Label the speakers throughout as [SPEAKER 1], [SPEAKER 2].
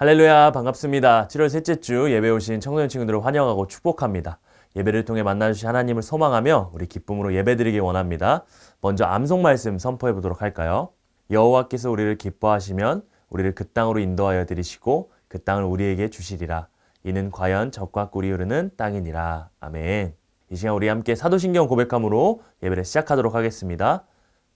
[SPEAKER 1] 할렐루야, 반갑습니다. 7월 셋째 주 예배 오신 청소년 친구들을 환영하고 축복합니다. 예배를 통해 만나주신 하나님을 소망하며 우리 기쁨으로 예배드리기 원합니다. 먼저 암송 말씀 선포해 보도록 할까요? 여호와께서 우리를 기뻐하시면 우리를 그 땅으로 인도하여 드리시고 그 땅을 우리에게 주시리라. 이는 과연 젖과 꿀이 흐르는 땅이니라. 아멘. 이 시간 우리 함께 사도신경 고백함으로 예배를 시작하도록 하겠습니다.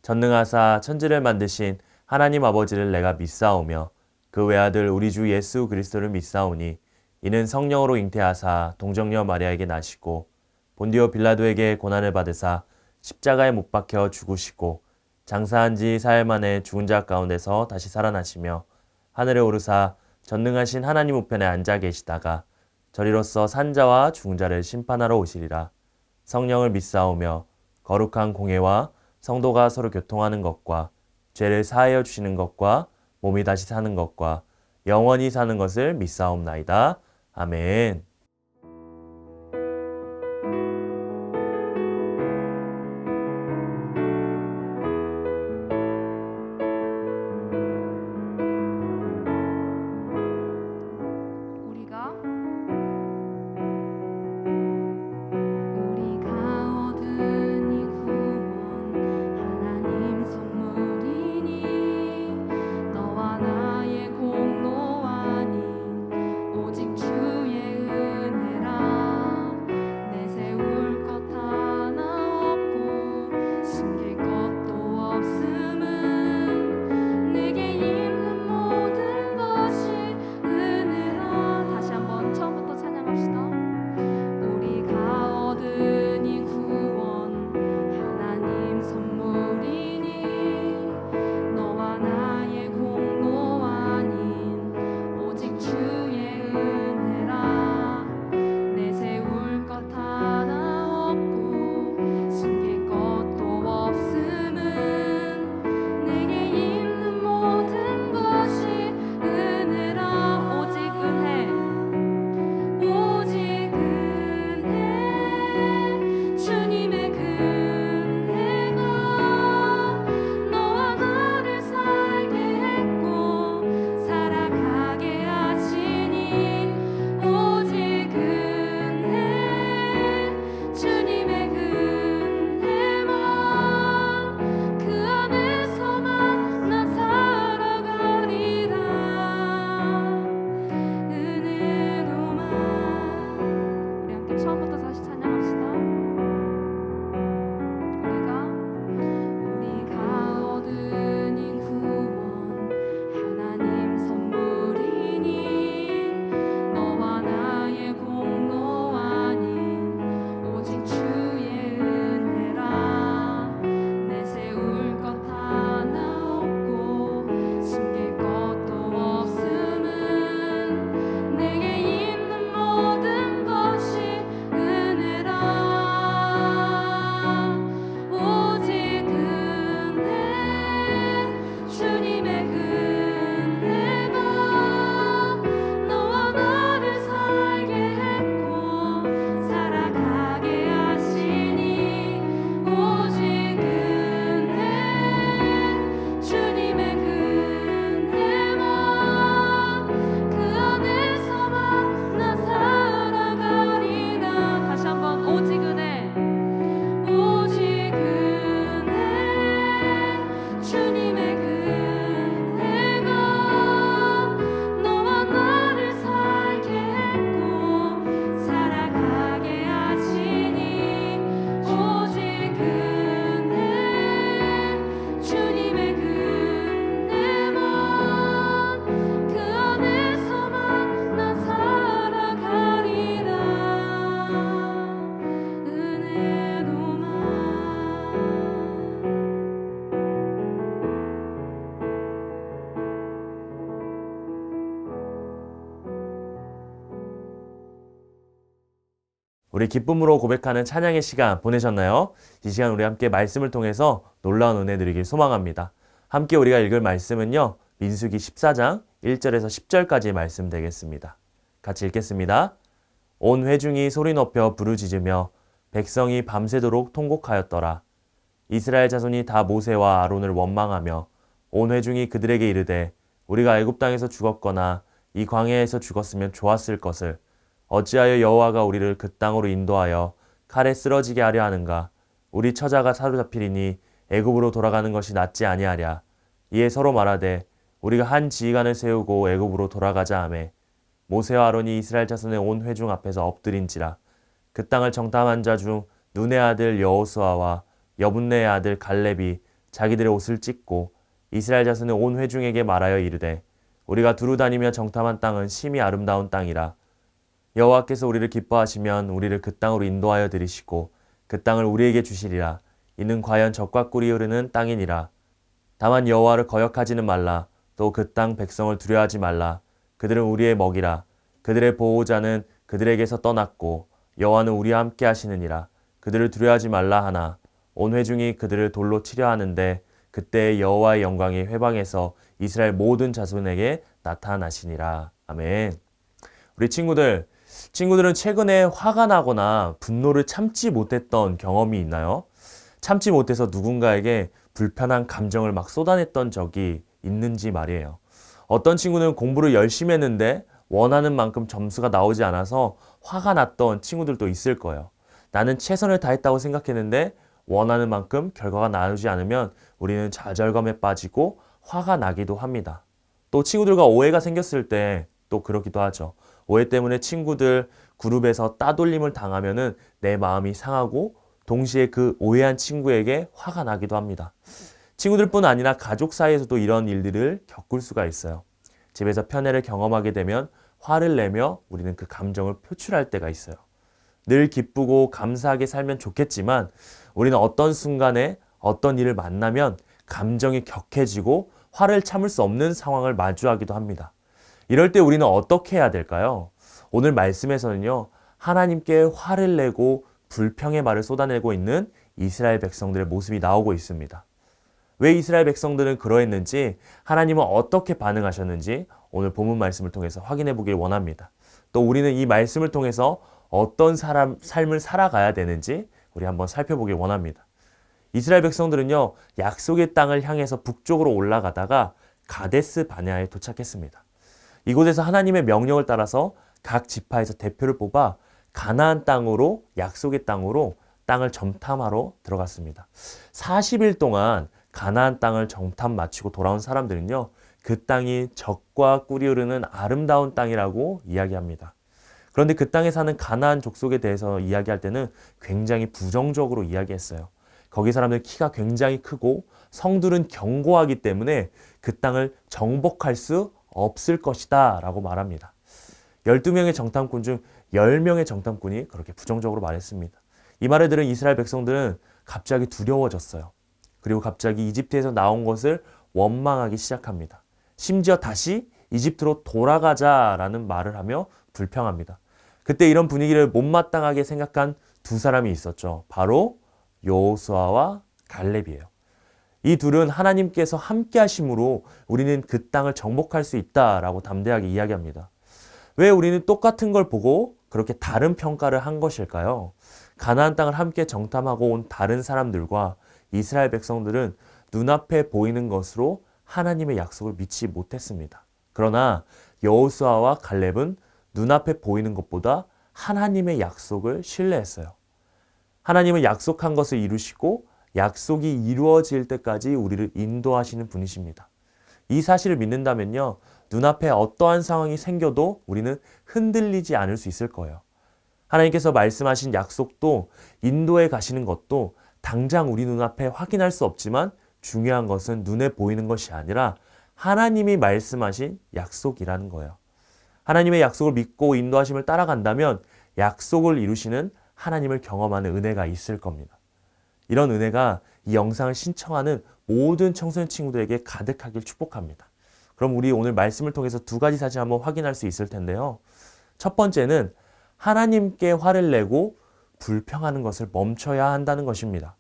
[SPEAKER 1] 전능하사 천지를 만드신 하나님 아버지를 내가 믿사오며 그 외아들 우리 주 예수 그리스도를 믿사오니 이는 성령으로 잉태하사 동정녀 마리아에게 나시고 본디오 빌라도에게 고난을 받으사 십자가에 못 박혀 죽으시고 장사한 지 사흘 만에 죽은 자 가운데서 다시 살아나시며 하늘에 오르사 전능하신 하나님 우편에 앉아 계시다가 저리로서 산자와 죽은 자를 심판하러 오시리라. 성령을 믿사오며 거룩한 공회와 성도가 서로 교통하는 것과 죄를 사하여 주시는 것과 몸이 다시 사는 것과 영원히 사는 것을 믿사옵나이다. 아멘.
[SPEAKER 2] 우리가 얻은 이 구원 하나님 선물이니 너와 나의 공로 아닌 오직 주의 은혜라. 내세울 것 하나 없고 숨길 것도 없음은 내게 있는 모든 것이 은혜라. 다시 한번 처음부터 찬양합시다. 우리가 얻은 이 구원 하나님 선물이니 너와 나의 공로 아닌 오직 주의 은혜라. 내세울 것 하나 없고 숨길 것도 없음은 내게 있는 모든 것이 은혜라. 오직 은혜 오직 은혜 주님의 은혜가 너와 나를 살게 했고 살아가게 하시니 오직 은혜 주님의 은혜만 그 안에서만 나 살아가리라. 은혜로만. 우리 함께 처음부터 다시 찬양합시다. 우리가 얻은 이 구원 하나님 선물이니 너와 나의 공로 아닌 오직 주의 은혜라. 내세울 것 하나 없고 숨길 것도 없음은 내게 있는 모든 것이 은혜라. 오직 은혜 주님의 은혜가 너와 나를 살게 했고 살아가게 하시니 오직 은혜 주님의 은혜만 그 안에서만 나 살아가리라. 다시 한번 오직 은혜 오직 은혜 주님의 은혜가 너와 나를 살게 했고 살아가게 하시니 오직 은혜 주님의 은혜만 그 안에서만 나 살아가리라. 은혜로만.
[SPEAKER 1] 우리 기쁨으로 고백하는 찬양의 시간 보내셨나요? 이 시간 우리 함께 말씀을 통해서 놀라운 은혜 누리길 소망합니다. 함께 우리가 읽을 말씀은요, 민수기 14장 1절에서 10절까지의 말씀 되겠습니다. 같이 읽겠습니다. 온 회중이 소리 높여 부르짖으며 백성이 밤새도록 통곡하였더라. 이스라엘 자손이 다 모세와 아론을 원망하며 온 회중이 그들에게 이르되 우리가 애굽 땅에서 죽었거나 이 광야에서 죽었으면 좋았을 것을 어찌하여 여호와가 우리를 그 땅으로 인도하여 칼에 쓰러지게 하려 하는가? 우리 처자가 사로잡히리니 애굽으로 돌아가는 것이 낫지 아니하랴. 이에 서로 말하되 우리가 한 지휘관을 세우고 애굽으로 돌아가자 하매 모세와 아론이 이스라엘 자손의 온 회중 앞에서 엎드린지라. 그 땅을 정탐한 자 중 눈의 아들 여호수아와 여분네의 아들 갈렙이 자기들의 옷을 찢고 이스라엘 자손의 온 회중에게 말하여 이르되 우리가 두루 다니며 정탐한 땅은 심히 아름다운 땅이라. 여호와께서 우리를 기뻐하시면 우리를 그 땅으로 인도하여 들이시고 그 땅을 우리에게 주시리라. 이는 과연 젖과 꿀이 흐르는 땅이니라. 다만 여호와를 거역하지는 말라. 또 그 땅 백성을 두려워하지 말라. 그들은 우리의 먹이라. 그들의 보호자는 그들에게서 떠났고 여호와는 우리와 함께 하시느니라. 그들을 두려워하지 말라 하나 온 회중이 그들을 돌로 치려 하는데 그때 여호와의 영광이 회방에서 이스라엘 모든 자손에게 나타나시니라. 아멘. 우리 친구들은 최근에 화가 나거나 분노를 참지 못했던 경험이 있나요? 참지 못해서 누군가에게 불편한 감정을 막 쏟아냈던 적이 있는지 말이에요. 어떤 친구는 공부를 열심히 했는데 원하는 만큼 점수가 나오지 않아서 화가 났던 친구들도 있을 거예요. 나는 최선을 다했다고 생각했는데 원하는 만큼 결과가 나오지 않으면 우리는 좌절감에 빠지고 화가 나기도 합니다. 또 친구들과 오해가 생겼을 때 또 그러기도 하죠. 오해 때문에 친구들 그룹에서 따돌림을 당하면은 내 마음이 상하고 동시에 그 오해한 친구에게 화가 나기도 합니다. 친구들뿐 아니라 가족 사이에서도 이런 일들을 겪을 수가 있어요. 집에서 편애를 경험하게 되면 화를 내며 우리는 그 감정을 표출할 때가 있어요. 늘 기쁘고 감사하게 살면 좋겠지만 우리는 어떤 순간에 어떤 일을 만나면 감정이 격해지고 화를 참을 수 없는 상황을 마주하기도 합니다. 이럴 때 우리는 어떻게 해야 될까요? 오늘 말씀에서는요, 하나님께 화를 내고 불평의 말을 쏟아내고 있는 이스라엘 백성들의 모습이 나오고 있습니다. 왜 이스라엘 백성들은 그러했는지, 하나님은 어떻게 반응하셨는지 오늘 본문 말씀을 통해서 확인해 보길 원합니다. 또 우리는 이 말씀을 통해서 어떤 삶을 살아가야 되는지 우리 한번 살펴보길 원합니다. 이스라엘 백성들은요, 약속의 땅을 향해서 북쪽으로 올라가다가 가데스 바네아에 도착했습니다. 이곳에서 하나님의 명령을 따라서 각 지파에서 대표를 뽑아 가나안 땅으로, 약속의 땅으로 땅을 정탐하러 들어갔습니다. 40일 동안 가나안 땅을 정탐 마치고 돌아온 사람들은요, 그 땅이 젖과 꿀이 흐르는 아름다운 땅이라고 이야기합니다. 그런데 그 땅에 사는 가나안 족속에 대해서 이야기할 때는 굉장히 부정적으로 이야기했어요. 거기 사람들 키가 굉장히 크고 성들은 견고하기 때문에 그 땅을 정복할 수 없을 것이다 라고 말합니다. 12명의 정탐꾼 중 10명의 정탐꾼이 그렇게 부정적으로 말했습니다. 이 말을 들은 이스라엘 백성들은 갑자기 두려워졌어요. 그리고 갑자기 이집트에서 나온 것을 원망하기 시작합니다. 심지어 다시 이집트로 돌아가자라는 말을 하며 불평합니다. 그때 이런 분위기를 못마땅하게 생각한 두 사람이 있었죠. 바로 여호수아와 갈렙이에요. 이 둘은 하나님께서 함께 하심으로 우리는 그 땅을 정복할 수 있다라고 담대하게 이야기합니다. 왜 우리는 똑같은 걸 보고 그렇게 다른 평가를 한 것일까요? 가나안 땅을 함께 정탐하고 온 다른 사람들과 이스라엘 백성들은 눈앞에 보이는 것으로 하나님의 약속을 믿지 못했습니다. 그러나 여호수아와 갈렙은 눈앞에 보이는 것보다 하나님의 약속을 신뢰했어요. 하나님은 약속한 것을 이루시고 약속이 이루어질 때까지 우리를 인도하시는 분이십니다. 이 사실을 믿는다면요, 눈앞에 어떠한 상황이 생겨도 우리는 흔들리지 않을 수 있을 거예요. 하나님께서 말씀하신 약속도 인도에 가시는 것도 당장 우리 눈앞에 확인할 수 없지만 중요한 것은 눈에 보이는 것이 아니라 하나님이 말씀하신 약속이라는 거예요. 하나님의 약속을 믿고 인도하심을 따라간다면 약속을 이루시는 하나님을 경험하는 은혜가 있을 겁니다. 이런 은혜가 이 영상을 신청하는 모든 청소년 친구들에게 가득하길 축복합니다. 그럼 우리 오늘 말씀을 통해서 두 가지 사실 한번 확인할 수 있을 텐데요. 첫 번째는 하나님께 화를 내고 불평하는 것을 멈춰야 한다는 것입니다.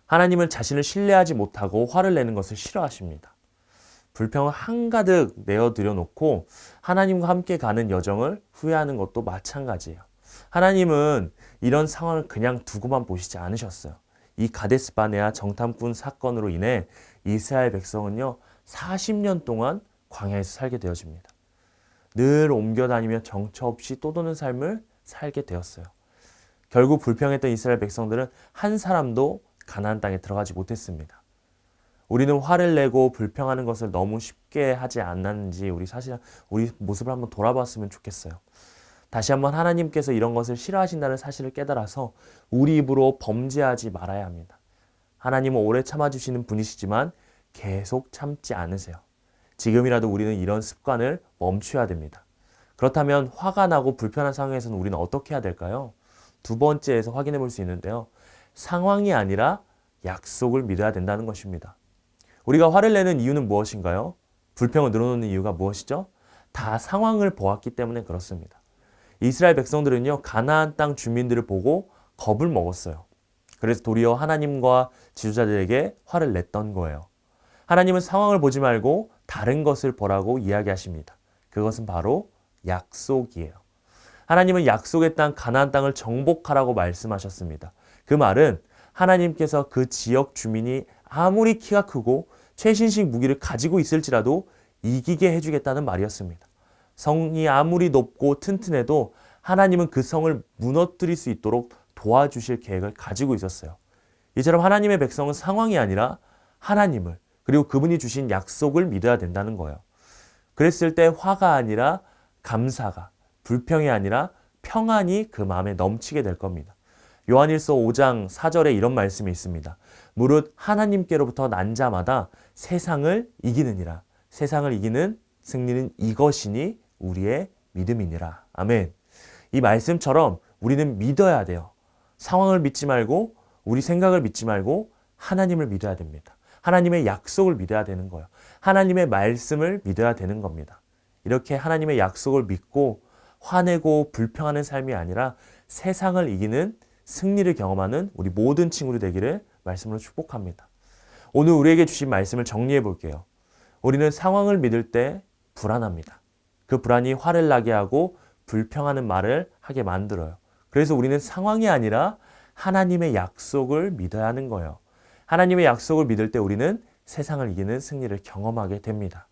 [SPEAKER 1] 하나님은 자신을 신뢰하지 못하고 화를 내는 것을 싫어하십니다. 불평을 한가득 내어드려 놓고 하나님과 함께 가는 여정을 후회하는 것도 마찬가지예요. 하나님은 이런 상황을 그냥 두고만 보시지 않으셨어요. 이 가데스 바네아 정탐꾼 사건으로 인해 이스라엘 백성은요 40년 동안 광야에서 살게 되어집니다. 늘 옮겨다니며 정처 없이 또 도는 삶을 살게 되었어요. 결국 불평했던 이스라엘 백성들은 한 사람도 가나안 땅에 들어가지 못했습니다. 우리는 화를 내고 불평하는 것을 너무 쉽게 하지 않았는지 우리 모습을 한번 돌아봤으면 좋겠어요. 다시 한번 하나님께서 이런 것을 싫어하신다는 사실을 깨달아서 우리 입으로 범죄하지 말아야 합니다. 하나님은 오래 참아주시는 분이시지만 계속 참지 않으세요. 지금이라도 우리는 이런 습관을 멈춰야 됩니다. 그렇다면 화가 나고 불편한 상황에서는 우리는 어떻게 해야 될까요? 두 번째에서 확인해 볼 수 있는데요. 상황이 아니라 약속을 믿어야 된다는 것입니다. 우리가 화를 내는 이유는 무엇인가요? 불평을 늘어놓는 이유가 무엇이죠? 다 상황을 보았기 때문에 그렇습니다. 이스라엘 백성들은요, 가나안 땅 주민들을 보고 겁을 먹었어요. 그래서 도리어 하나님과 지도자들에게 화를 냈던 거예요. 하나님은 상황을 보지 말고 다른 것을 보라고 이야기하십니다. 그것은 바로 약속이에요. 하나님은 약속의 땅 가나안 땅을 정복하라고 말씀하셨습니다. 그 말은 하나님께서 그 지역 주민이 아무리 키가 크고 최신식 무기를 가지고 있을지라도 이기게 해주겠다는 말이었습니다. 성이 아무리 높고 튼튼해도 하나님은 그 성을 무너뜨릴 수 있도록 도와주실 계획을 가지고 있었어요. 이처럼 하나님의 백성은 상황이 아니라 하나님을 그리고 그분이 주신 약속을 믿어야 된다는 거예요. 그랬을 때 화가 아니라 감사가, 불평이 아니라 평안이 그 마음에 넘치게 될 겁니다. 요한일서 5장 4절에 이런 말씀이 있습니다. 무릇 하나님께로부터 난 자마다 세상을 이기느니라. 세상을 이기는 승리는 이것이니 우리의 믿음이니라. 아멘. 이 말씀처럼 우리는 믿어야 돼요. 상황을 믿지 말고 우리 생각을 믿지 말고 하나님을 믿어야 됩니다. 하나님의 약속을 믿어야 되는 거예요. 하나님의 말씀을 믿어야 되는 겁니다. 이렇게 하나님의 약속을 믿고 화내고 불평하는 삶이 아니라 세상을 이기는 승리를 경험하는 우리 모든 친구들 되기를 말씀으로 축복합니다. 오늘 우리에게 주신 말씀을 정리해 볼게요. 우리는 상황을 믿을 때 불안합니다. 그 불안이 화를 나게 하고 불평하는 말을 하게 만들어요. 그래서 우리는 상황이 아니라 하나님의 약속을 믿어야 하는 거예요. 하나님의 약속을 믿을 때 우리는 세상을 이기는 승리를 경험하게 됩니다.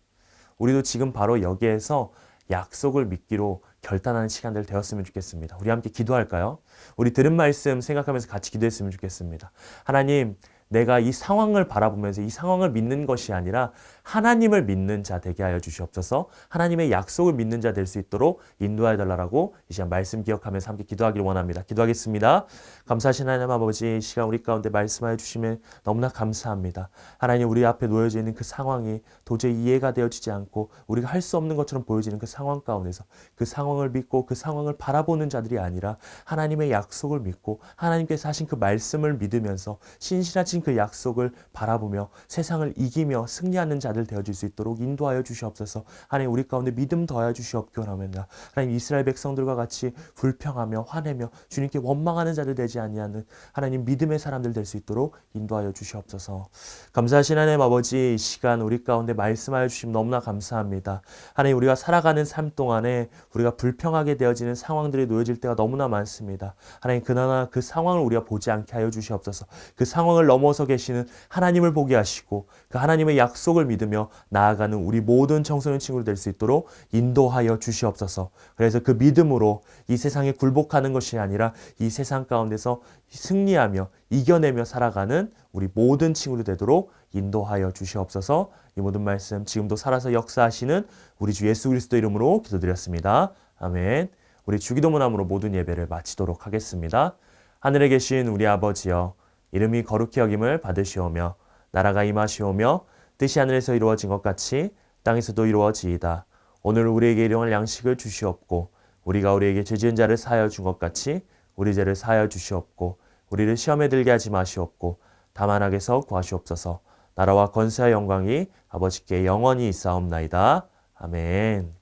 [SPEAKER 1] 우리도 지금 바로 여기에서 약속을 믿기로 결단하는 시간들 되었으면 좋겠습니다. 우리 함께 기도할까요? 우리 들은 말씀 생각하면서 같이 기도했으면 좋겠습니다. 하나님, 내가 이 상황을 바라보면서 이 상황을 믿는 것이 아니라 하나님을 믿는 자 되게 하여 주시옵소서. 하나님의 약속을 믿는 자 될 수 있도록 인도하여 달라고 이 시간 말씀 기억하면서 함께 기도하기를 원합니다. 기도하겠습니다. 감사하신 하나님 아버지, 이 시간 우리 가운데 말씀하여 주시면 너무나 감사합니다. 하나님, 우리 앞에 놓여져 있는 그 상황이 도저히 이해가 되어지지 않고 우리가 할 수 없는 것처럼 보여지는 그 상황 가운데서 그 상황을 믿고 그 상황을 바라보는 자들이 아니라 하나님의 약속을 믿고 하나님께서 하신 그 말씀을 믿으면서 신실하신 그 약속을 바라보며 세상을 이기며 승리하는 자들 되어질 수 있도록 인도하여 주시옵소서. 하나님, 우리 가운데 믿음 더하여 주시옵기를 원합니다. 하나님, 이스라엘 백성들과 같이 불평하며 화내며 주님께 원망하는 자들 되지 아니하는 하나님 믿음의 사람들 될 수 있도록 인도하여 주시옵소서. 감사하신 하나님 아버지, 이 시간 우리 가운데 말씀하여 주시면 너무나 감사합니다. 하나님, 우리가 살아가는 삶 동안에 우리가 불평하게 되어지는 상황들이 놓여질 때가 너무나 많습니다. 하나님, 그나마 그 상황을 우리가 보지 않게 하여 주시옵소서. 그 상황을 넘어서 계시는 하나님을 보게 하시고 그 하나님의 약속을 믿으며 나아가는 우리 모든 청소년 친구들 될 수 있도록 인도하여 주시옵소서. 그래서 그 믿음으로 이 세상에 굴복하는 것이 아니라 이 세상 가운데서 승리하며 이겨내며 살아가는 우리 모든 친구들 되도록 인도하여 주시옵소서. 이 모든 말씀 지금도 살아서 역사하시는 우리 주 예수 그리스도 이름으로 기도드렸습니다. 아멘. 우리 주기도문함으로 모든 예배를 마치도록 하겠습니다. 하늘에 계신 우리 아버지여, 이름이 거룩히 여김을 받으시오며 나라가 임하시오며 뜻이 하늘에서 이루어진 것 같이 땅에서도 이루어지이다. 오늘 우리에게 일용할 양식을 주시옵고 우리가 우리에게 죄 지은 자를 사하여 준 것 같이 우리 죄를 사하여 주시옵고 우리를 시험에 들게 하지 마시옵고 다만 악에서 구하시옵소서. 나라와 권세와 영광이 아버지께 영원히 있사옵나이다. 아멘.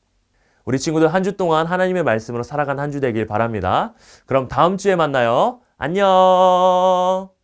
[SPEAKER 1] 우리 친구들 한 주 동안 하나님의 말씀으로 살아간 한 주 되길 바랍니다. 그럼 다음 주에 만나요. 안녕.